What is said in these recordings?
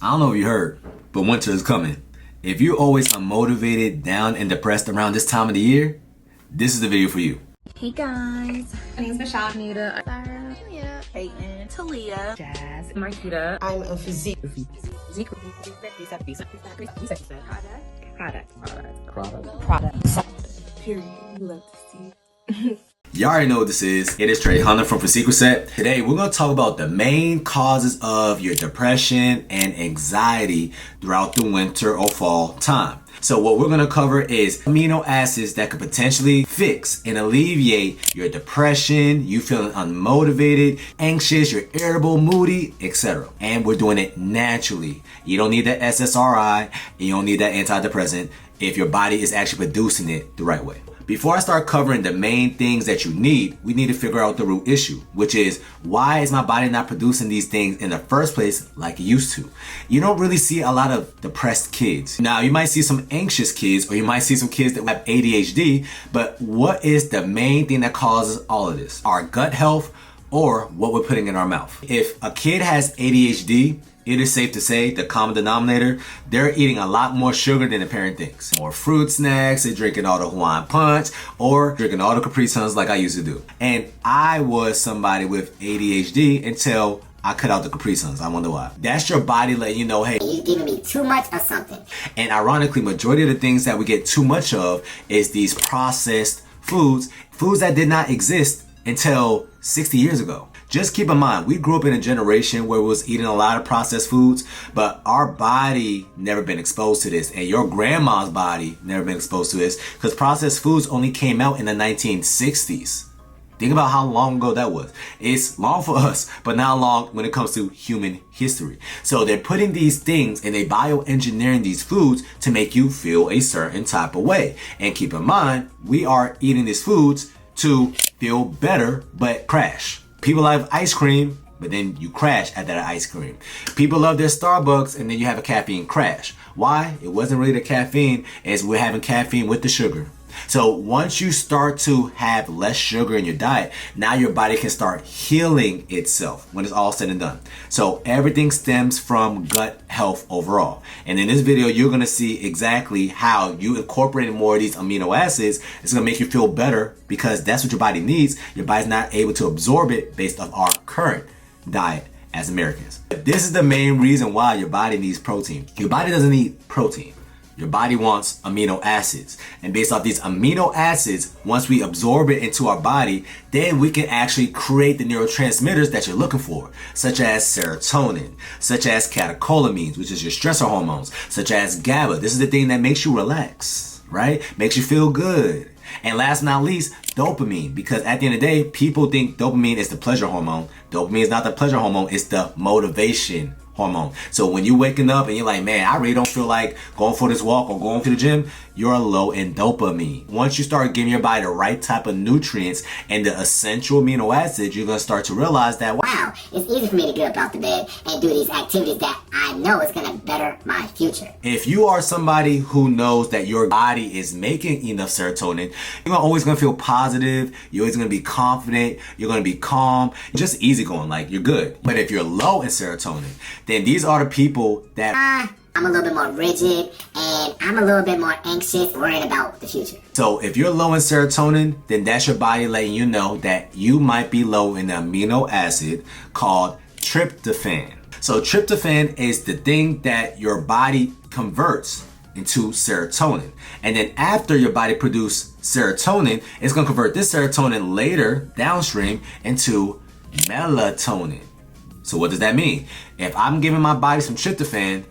I don't know if you heard, but winter is coming. If you're always unmotivated, down, and depressed around this time of the year, this is the video for you. Hey guys, my name is Michelle, Anita, Sarah, Julia, Peyton, Talia, Jazz, Marquita. I'm a physique. Product. Period. You love to see. You already know what this is. It is Dr.Trehunna from Physique. Today, we're going to talk about the main causes of your depression and anxiety throughout the winter or fall time. So what we're going to cover is amino acids that could potentially fix and alleviate your depression, you feeling unmotivated, anxious, you're irritable, moody, etc. And we're doing it naturally. You don't need that SSRI, and you don't need that antidepressant if your body is actually producing it the right way. Before I start covering the main things that you need, we need to figure out the root issue, which is, why is my body not producing these things in the first place like it used to? You don't really see a lot of depressed kids. Now, you might see some anxious kids, or you might see some kids that have ADHD, but what is the main thing that causes all of this? Our gut health or what we're putting in our mouth. If a kid has ADHD, it is safe to say the common denominator, they're eating a lot more sugar than the parent thinks. More fruit snacks, they're drinking all the Hawaiian punch, or drinking all the Capri Suns like I used to do. And I was somebody with ADHD until I cut out the Capri Suns. I wonder why. That's your body letting you know, hey, you're giving me too much of something. And ironically, majority of the things that we get too much of is these processed foods that did not exist until 60 years ago. Just keep in mind, we grew up in a generation where we was eating a lot of processed foods, but our body never been exposed to this, and your grandma's body never been exposed to this, because processed foods only came out in the 1960s. Think about how long ago that was. It's long for us, but not long when it comes to human history. So they're putting these things and they bioengineering these foods to make you feel a certain type of way. And keep in mind, we are eating these foods to feel better, but crash. People love ice cream, but then you crash at that ice cream. People love their Starbucks, and then you have a caffeine crash. Why? It wasn't really the caffeine, as we're having caffeine with the sugar. So once you start to have less sugar in your diet, now your body can start healing itself when it's all said and done. So everything stems from gut health overall. And in this video, you're going to see exactly how you incorporating more of these amino acids is going to make you feel better, because that's what your body needs. Your body's not able to absorb it based off our current diet as Americans. This is the main reason why your body needs protein. Your body doesn't need protein. Your body wants amino acids. And based off these amino acids, once we absorb it into our body, then we can actually create the neurotransmitters that you're looking for, such as serotonin, such as catecholamines, which is your stressor hormones, such as GABA. This is the thing that makes you relax, right? Makes you feel good. And last but not least, dopamine, because at the end of the day, people think dopamine is the pleasure hormone. Dopamine is not the pleasure hormone, it's the motivation hormone. So when you're waking up and you're like, man, I really don't feel like going for this walk or going to the gym, you're low in dopamine. Once you start giving your body the right type of nutrients and the essential amino acids, you're going to start to realize that, wow, it's easy for me to get up out the bed and do these activities that I know is going to better my future. If you are somebody who knows that your body is making enough serotonin, you're always going to feel positive. You're always going to be confident. You're going to be calm, just easygoing, like you're good. But if you're low in serotonin, then these are the people that I'm a little bit more rigid, and I'm a little bit more anxious, worried about the future. So if you're low in serotonin, then that's your body letting you know that you might be low in the amino acid called tryptophan. So tryptophan is the thing that your body converts into serotonin. And then after your body produces serotonin, it's going to convert this serotonin later downstream into melatonin. So what does that mean? If I'm giving my body some tryptophan,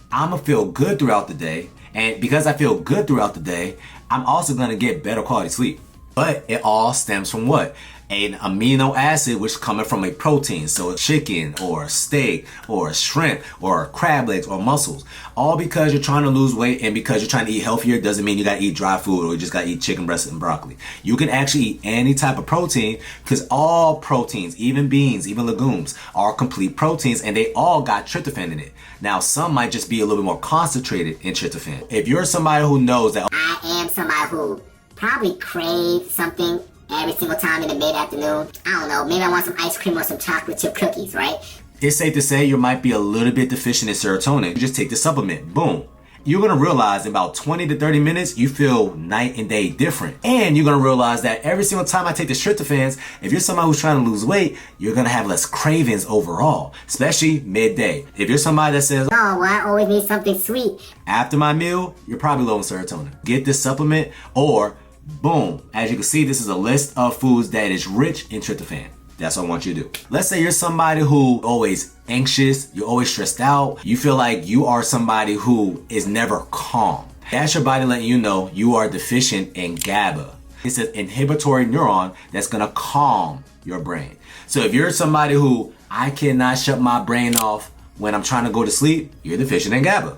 I'm gonna feel good throughout the day. And because I feel good throughout the day, I'm also gonna get better quality sleep. But it all stems from what? An amino acid, which is coming from a protein. So a chicken or a steak or a shrimp or crab legs or mussels. All because you're trying to lose weight, and because you're trying to eat healthier doesn't mean you gotta eat dry food or you just gotta eat chicken breast and broccoli. You can actually eat any type of protein, because all proteins, even beans, even legumes, are complete proteins, and they all got tryptophan in it. Now, some might just be a little bit more concentrated in tryptophan. If you're somebody who knows that I am somebody who probably craves something every single time in the mid-afternoon. I don't know, maybe I want some ice cream or some chocolate chip cookies, right? it's safe to say you might be a little bit deficient in serotonin. You just take the supplement, boom. You're gonna realize in about 20 to 30 minutes, you feel night and day different. And you're gonna realize that every single time I take the tryptophans, if you're somebody who's trying to lose weight, you're gonna have less cravings overall, especially midday. If you're somebody that says, oh, well, I always need something sweet. after my meal, you're probably low in serotonin. Get this supplement, or boom. As you can see, this is a list of foods that is rich in tryptophan. That's what I want you to do. Let's say you're somebody who always anxious, you're always stressed out, you feel like you are somebody who is never calm. That's your body letting you know you are deficient in GABA. It's an inhibitory neuron that's gonna calm your brain. So if you're somebody who, I cannot shut my brain off when I'm trying to go to sleep, you're deficient in GABA.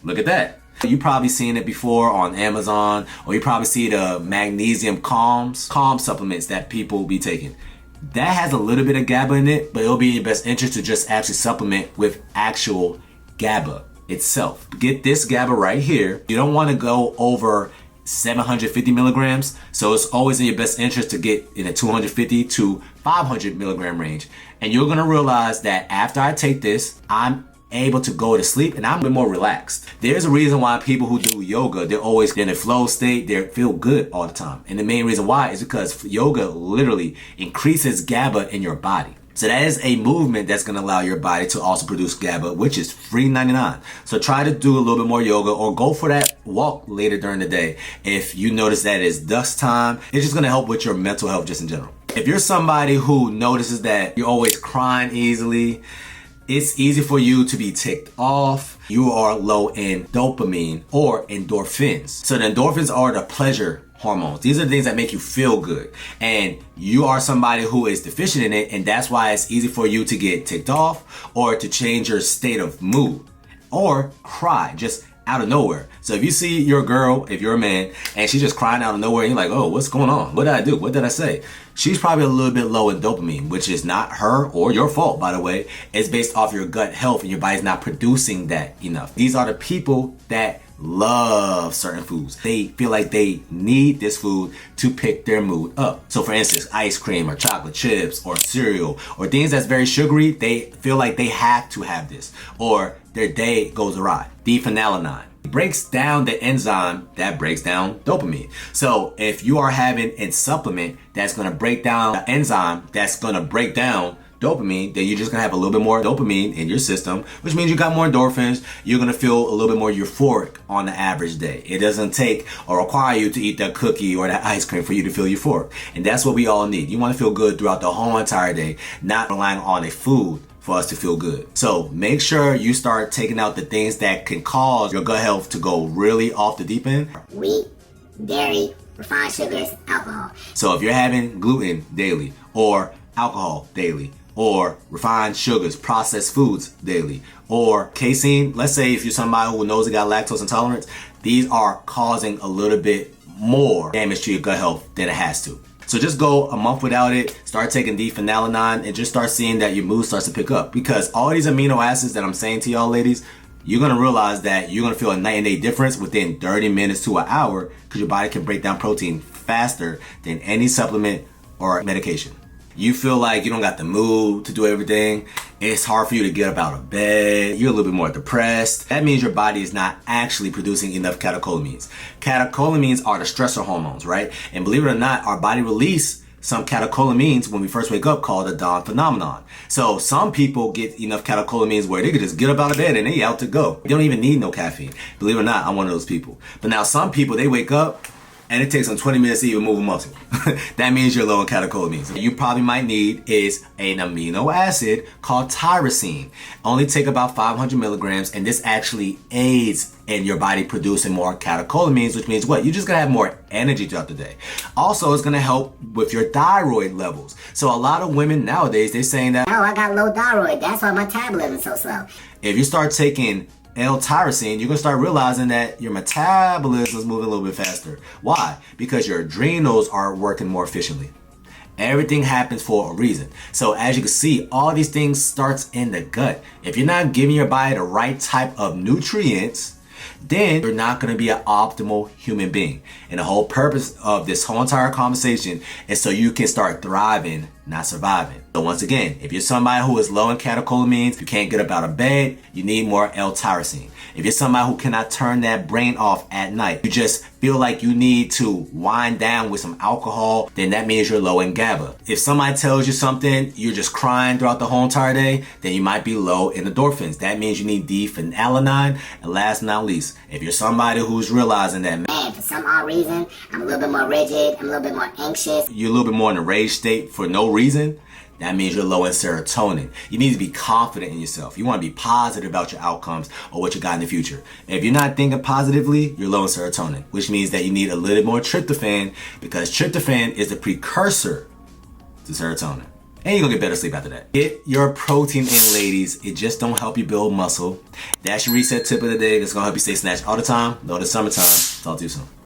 Look at that. You probably seen it before on Amazon, or you probably see the magnesium calm supplements that people be taking. That has a little bit of GABA in it, but it'll be in your best interest to just actually supplement with actual GABA itself. Get this GABA right here. You don't want to go over 750 milligrams, so it's always in your best interest to get in a 250 to 500 milligram range. And you're gonna realize that after I take this, I'm able to go to sleep and I'm a bit more relaxed. There's a reason why people who do yoga, they're always in a flow state, they feel good all the time. And the main reason why is because yoga literally increases GABA in your body. So that is a movement that's going to allow your body to also produce GABA, which is free 99. So try to do a little bit more yoga or go for that walk later during the day. If you notice that it's dusk time, it's just going to help with your mental health just in general. If you're somebody who notices that you're always crying easily, it's easy for you to be ticked off, you are low in dopamine or endorphins. So the endorphins are the pleasure hormones. These are the things that make you feel good. And you are somebody who is deficient in it, and that's why it's easy for you to get ticked off or to change your state of mood or cry just out of nowhere. So if you see your girl, if you're a man, and she's just crying out of nowhere, and you're like, oh, what's going on? What did I do? What did I say? She's probably a little bit low in dopamine, which is not her or your fault, by the way. It's based off your gut health, and your body's not producing that enough. These are the people that love certain foods. They feel like they need this food to pick their mood up. So for instance, ice cream or chocolate chips or cereal or things that's very sugary, they feel like they have to have this or their day goes awry. Phenylalanine breaks down the enzyme that breaks down dopamine. So if you are having a supplement that's going to break down the enzyme that's going to break down dopamine, then you're just gonna have a little bit more dopamine in your system, which means you got more endorphins. You're gonna feel a little bit more euphoric on the average day. It doesn't take or require you to eat that cookie or that ice cream for you to feel euphoric. And that's what we all need. You wanna feel good throughout the whole entire day, not relying on a food for us to feel good. So make sure you start taking out the things that can cause your gut health to go really off the deep end. Wheat, dairy, refined sugars, alcohol. So if you're having gluten daily or alcohol daily, or refined sugars, processed foods daily, or casein. Let's say if you're somebody who knows they got lactose intolerance, these are causing a little bit more damage to your gut health than it has to. So just go a month without it, start taking phenylalanine, and just start seeing that your mood starts to pick up. Because all these amino acids that I'm saying to y'all ladies, you're gonna realize that you're gonna feel a night and day difference within 30 minutes to an hour because your body can break down protein faster than any supplement or medication. You feel like you don't got the mood to do everything. It's hard for you to get up out of bed. You're a little bit more depressed. That means your body is not actually producing enough catecholamines. Catecholamines are the stressor hormones, right? And believe it or not, our body release some catecholamines when we first wake up called the dawn phenomenon. So some people get enough catecholamines where they could just get up out of bed and they out to go. They don't even need no caffeine. Believe it or not, I'm one of those people. But now some people, they wake up and it takes them 20 minutes to even move a muscle. That means you're low in catecholamines. What you probably might need is an amino acid called tyrosine. Only take about 500 milligrams, and this actually aids in your body producing more catecholamines, which means what? You're just gonna have more energy throughout the day. Also, it's gonna help with your thyroid levels. So a lot of women nowadays, they're saying that, Oh, I got low thyroid. That's why my metabolism is so slow. if you start taking L-tyrosine, you're gonna start realizing that your metabolism is moving a little bit faster. Why? Because your adrenals are working more efficiently. Everything happens for a reason. So as you can see, all these things starts in the gut. If you're not giving your body the right type of nutrients, then you're not going to be an optimal human being. And the whole purpose of this whole entire conversation is so you can start thriving not surviving. So once again, if you're somebody who is low in catecholamines, you can't get up out of bed, you need more L-tyrosine. If you're somebody who cannot turn that brain off at night, you just feel like you need to wind down with some alcohol, then that means you're low in GABA. If somebody tells you something, you're just crying throughout the whole entire day, then you might be low in endorphins. That means you need D-phenylalanine. And last but not least, if you're somebody who's realizing that, man, for some odd reason, I'm a little bit more rigid, I'm a little bit more anxious, you're a little bit more in a rage state for no reason, that means you're low in serotonin. You need to be confident in yourself. You want to be positive about your outcomes or what you got in the future. And if you're not thinking positively, you're low in serotonin, which means that you need a little more tryptophan, because tryptophan is the precursor to serotonin. And you're going to get better sleep after that. Get your protein in, ladies. It just don't help you build muscle. That's your reset tip of the day. That's going to help you stay snatched all the time. Though it's summertime. Talk to you soon.